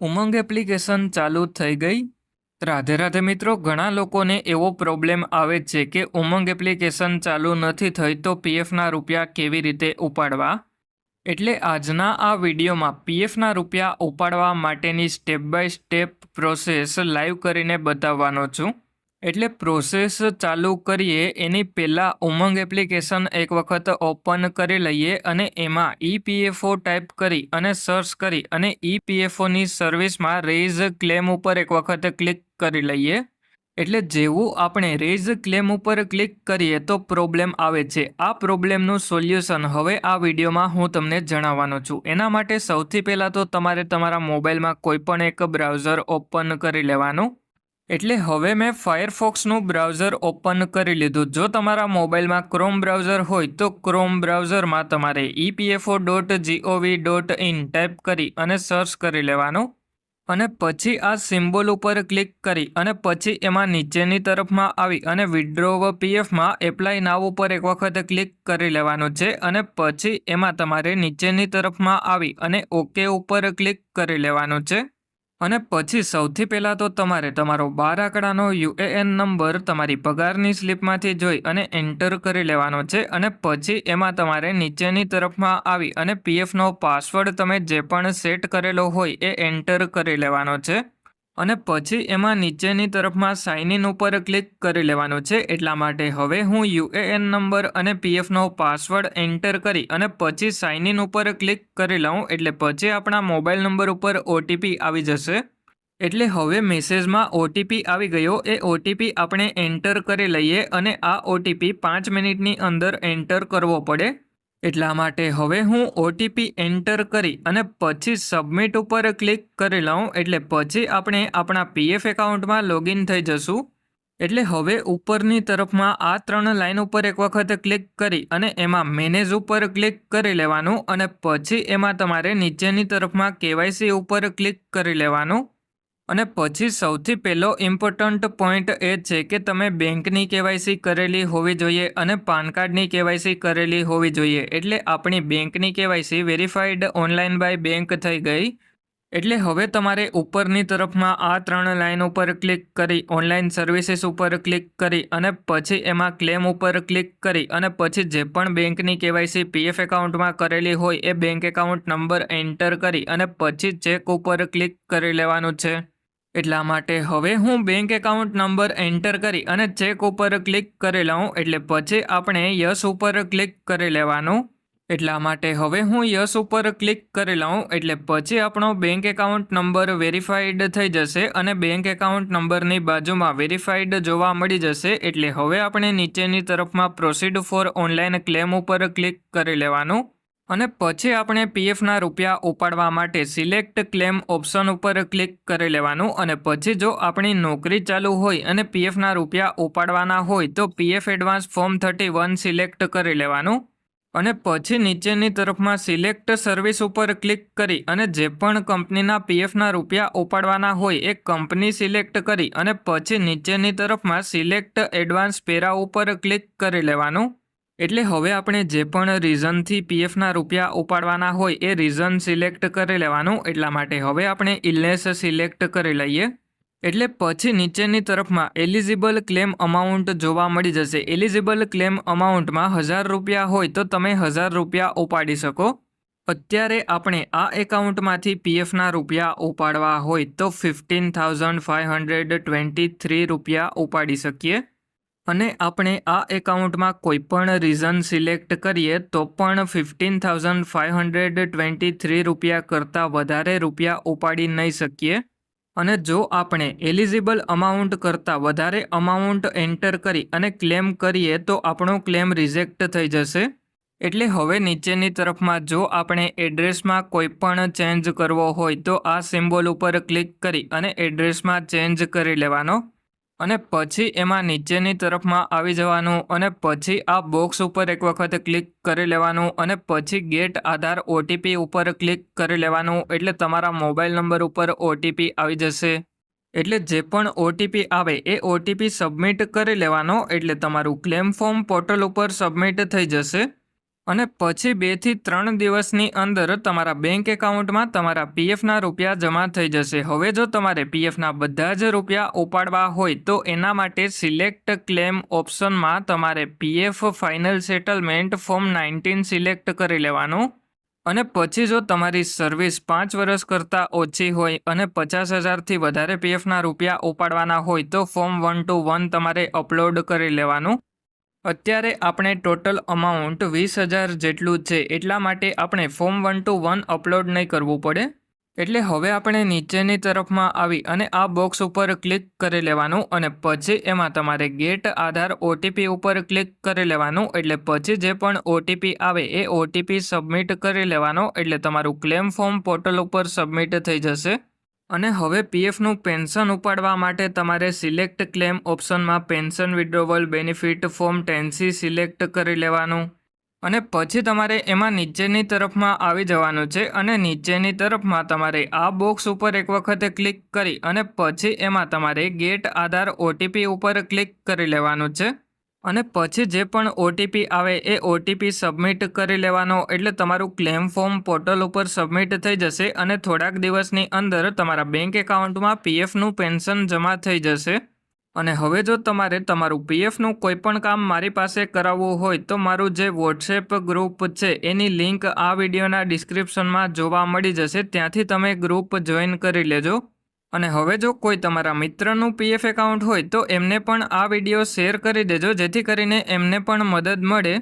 ઉમંગ application ચાલુ થઈ ગઈ? રાધે રાધે મિત્રો, ઘણા લોકોને એવો પ્રોબ્લેમ આવે છે કે ઉમંગ એપ્લિકેશન ચાલુ નથી થઈ તો પીએફના રૂપિયા કેવી રીતે ઉપાડવા. એટલે આજના આ વિડીયોમાં પીએફના રૂપિયા ઉપાડવા માટેની step by step process live કરીને બતાવવાનો છું. એટલે પ્રોસેસ ચાલુ કરીએ એની પહેલાં ઉમંગ એપ્લિકેશન એક વખત ઓપન કરી લઈએ અને એમાં ઈપીએફઓ ટાઈપ કરી અને સર્ચ કરી અને ઈપીએફઓની સર્વિસમાં રેઇઝ ક્લેમ ઉપર એક વખત ક્લિક કરી લઈએ. એટલે જેવું આપણે રેઇઝ ક્લેમ ઉપર ક્લિક કરીએ તો પ્રોબ્લેમ આવે છે. આ પ્રોબ્લેમનું સોલ્યુશન હવે આ વિડીયોમાં હું તમને જણાવવાનો છું. એના માટે સૌથી પહેલાં તો તમારે તમારા મોબાઈલમાં કોઈ પણ એક બ્રાઉઝર ઓપન કરી લેવાનું. એટલે હવે મેં ફાયરફોક્સનું બ્રાઉઝર ઓપન કરી લીધું. જો તમારા મોબાઈલમાં ક્રોમ બ્રાઉઝર હોય તો ક્રોમ બ્રાઉઝરમાં તમારે epfo.gov.in ટાઈપ કરી અને સર્ચ કરી લેવાનું. અને પછી આ સિમ્બોલ ઉપર ક્લિક કરી અને પછી એમાં નીચેની તરફમાં આવી અને વિડ્રો પીએફમાં એપ્લાય નાવ ઉપર એક વખત ક્લિક કરી લેવાનું છે. અને પછી એમાં તમારે નીચેની તરફમાં આવી અને ઓકે ઉપર ક્લિક કરી લેવાનું છે. અને પછી સૌથી પહેલાં તો તમારે તમારો 12 આંકડાનો યુએએન નંબર તમારી પગારની સ્લિપમાંથી જોઈ અને એન્ટર કરી લેવાનો છે. અને પછી એમાં તમારે નીચેની તરફમાં આવી અને પીએફનો પાસવર્ડ તમે જે પણ સેટ કરેલો હોય એ એન્ટર કરી લેવાનો છે. અને પછી એમાં નીચેની તરફમાં સાઇન ઇન ઉપર ક્લિક કરી લેવાનું છે. એટલા માટે હવે હું યુએએન નંબર અને પીએફનો પાસવર્ડ એન્ટર કરી અને પછી સાઇન ઇન ઉપર ક્લિક કરી લઉં. એટલે પછી આપણા મોબાઈલ નંબર ઉપર ઓટીપી આવી જશે. એટલે હવે મેસેજમાં ઓટીપી આવી ગયો. એ ઓટીપી આપણે એન્ટર કરી લઈએ અને આ ઓટીપી 5 મિનિટની અંદર એન્ટર કરવો પડે. એટલા માટે હવે હું ઓટીપી એન્ટર કરી અને પછી સબમિટ ઉપર ક્લિક કરી લઉં. એટલે પછી આપણે આપણા પીએફ એકાઉન્ટમાં લોગિન થઈ જશું. એટલે હવે ઉપરની તરફમાં આ 3 લાઈન ઉપર એક વખત ક્લિક કરી અને એમાં મેનેજ ઉપર ક્લિક કરી લેવાનું. અને પછી એમાં તમારે નીચેની તરફમાં કેવાયસી ઉપર ક્લિક કરી લેવાનું. અને પછી સૌથી પહેલો ઇમ્પોર્ટન્ટ પોઈન્ટ એ છે કે તમે બેંકની કેવાયસી કરેલી હોવી જોઈએ અને પાન કાર્ડની કેવાયસી કરેલી હોવી જોઈએ. એટલે આપણી બેંકની KYC verified online by bank થઈ ગઈ. એટલે હવે તમારે ઉપરની તરફમાં આ 3 લાઈન ઉપર ક્લિક કરી ઓનલાઈન સર્વિસીસ ઉપર ક્લિક કરી અને પછી એમાં ક્લેમ ઉપર ક્લિક કરી અને પછી જે પણ બેંકની કેવાયસી પીએફ એકાઉન્ટમાં કરેલી હોય એ બેંક એકાઉન્ટ નંબર એન્ટર કરી અને પછી ચેક ઉપર ક્લિક કરી લેવાનું છે. એટલા માટે હવે હું બેંક એકાઉન્ટ નંબર એન્ટર કરી અને ચેક ઉપર ક્લિક કરી લઉં. એટલે પછી આપણે યસ ઉપર ક્લિક કરી લેવાનું. એટલા માટે હવે હું યસ ઉપર ક્લિક કરી લઉં. એટલે પછી આપણો બેંક એકાઉન્ટ નંબર વેરીફાઈડ થઈ જશે અને બેંક એકાઉન્ટ નંબરની બાજુમાં વેરીફાઈડ જોવા મળી જશે. એટલે હવે આપણે નીચેની તરફમાં પ્રોસીડ ફોર ઓનલાઈન ક્લેમ ઉપર ક્લિક કરી લેવાનું. અને પછી આપણે પીએફના રૂપિયા ઉપાડવા માટે સિલેક્ટ ક્લેમ ઓપ્શન ઉપર ક્લિક કરી લેવાનું. અને પછી જો આપણી નોકરી ચાલુ હોય અને પીએફના રૂપિયા ઉપાડવાના હોય તો પીએફ એડવાન્સ ફોર્મ 31 સિલેક્ટ કરી લેવાનું. અને પછી નીચેની તરફમાં સિલેક્ટ સર્વિસ ઉપર ક્લિક કરી અને જે પણ કંપનીના પીએફના રૂપિયા ઉપાડવાના હોય એ કંપની સિલેક્ટ કરી અને પછી નીચેની તરફમાં સિલેક્ટ એડવાન્સ પેરા ઉપર ક્લિક કરી લેવાનું. એટલે હવે આપણે જે પણ રીઝનથી પીએફના રૂપિયા ઉપાડવાના હોય એ રીઝન સિલેક્ટ કરી લેવાનું. એટલા માટે હવે આપણે ઇલનેસ સિલેક્ટ કરી લઈએ. એટલે પછી નીચેની તરફમાં એલિજિબલ ક્લેમ અમાઉન્ટ જોવા મળી જશે. એલિજિબલ ક્લેમ અમાઉન્ટમાં 1000 રૂપિયા હોય તો તમે 1000 રૂપિયા ઉપાડી શકો. અત્યારે આપણે આ એકાઉન્ટમાંથી પીએફના રૂપિયા ઉપાડવા હોય તો 15,523 રૂપિયા ઉપાડી શકીએ. અને આપણે આ એકાઉન્ટમાં કોઈ પણ રીઝન સિલેક્ટ કરીએ તો પણ 15,523 રૂપિયા કરતાં વધારે રૂપિયા ઉપાડી નહીં શકીએ. અને જો આપણે એલિજિબલ અમાઉન્ટ કરતાં વધારે અમાઉન્ટ એન્ટર કરી અને ક્લેમ કરીએ તો આપણો ક્લેમ રિજેક્ટ થઈ જશે. એટલે હવે નીચેની તરફમાં જો આપણે એડ્રેસમાં કોઈ પણ ચેન્જ કરવો હોય તો આ સિમ્બોલ ઉપર ક્લિક કરી અને એડ્રેસમાં ચેન્જ કરી લેવાનો. અને પછી એમાં નીચેની તરફમાં આવી જવાનું અને પછી આ બોક્સ ઉપર એક વખત ક્લિક કરી લેવાનું અને પછી ગેટ આધાર ઓટીપી ઉપર ક્લિક કરી લેવાનું. એટલે તમારા મોબાઈલ નંબર ઉપર ઓટીપી આવી જશે. એટલે જે પણ ઓટીપી આવે એ ઓટીપી સબમિટ કરી લેવાનો. એટલે તમારું ક્લેમ ફોર્મ પોર્ટલ ઉપર સબમિટ થઈ જશે. અને પછી 2 થી 3 દિવસની અંદર તમારા બેંક એકાઉન્ટમાં તમારા પીએફના રૂપિયા જમા થઈ જશે. હવે જો તમારે પીએફના બધા જ રૂપિયા ઉપાડવા હોય તો એના માટે સિલેક્ટ ક્લેમ ઓપ્શનમાં તમારે PF final settlement form 19 select કરી લેવાનું. અને પછી જો તમારી સર્વિસ 5 વર્ષ કરતાં ઓછી હોય અને 50,000થી વધારે પીએફના રૂપિયા ઉપાડવાના હોય તો ફોર્મ 121 તમારે અપલોડ કરી લેવાનું. અત્યારે આપણે ટોટલ અમાઉન્ટ 20,000 જેટલું છે, એટલા માટે આપણે ફોર્મ 121 અપલોડ નહીં કરવું પડે. એટલે હવે આપણે નીચેની તરફમાં આવી અને આ બોક્સ ઉપર ક્લિક કરી લેવાનું અને પછી એમાં તમારે ગેટ આધાર ઓટીપી ઉપર ક્લિક કરી લેવાનું. એટલે પછી જે પણ ઓટીપી આવે એ ઓટીપી સબમિટ કરી લેવાનો, એટલે તમારું ક્લેમ ફોર્મ પોર્ટલ ઉપર સબમિટ થઈ જશે. અને હવે પીએફનું પેન્શન ઉપાડવા માટે તમારે સિલેક્ટ ક્લેમ ઓપ્શનમાં pension withdrawal benefit form 10C select કરી લેવાનું. અને પછી તમારે એમાં નીચેની તરફમાં આવી જવાનું છે અને નીચેની તરફમાં તમારે આ બોક્સ ઉપર એક વખતે ક્લિક કરી અને પછી એમાં તમારે ગેટ આધાર ઓટીપી ઉપર ક્લિક કરી લેવાનું છે. અને પછી જે પણ ઓટીપી આવે એ ઓટીપી સબમિટ કરી લેવાનો, એટલે તમારું ક્લેમ ફોર્મ પોર્ટલ ઉપર સબમિટ થઈ જશે અને થોડાક દિવસની અંદર તમારા બેંક એકાઉન્ટમાં પીએફનું પેન્શન જમા થઈ જશે. અને હવે જો તમારે તમારું પીએફનું કોઈ પણ કામ મારી પાસે કરાવવું હોય તો મારું જે વોટ્સએપ ગ્રુપ છે એની લિંક આ વિડીયોના ડિસ્ક્રિપ્શનમાં જોવા મળી જશે, ત્યાંથી તમે ગ્રુપ જોઈન કરી લેજો. અને હવે જો કોઈ તમારા મિત્રનું પીએફ એકાઉન્ટ હોય તો એમને પણ આ વિડીયો શેર કરી દેજો, જેથી કરીને એમને પણ મદદ મળે.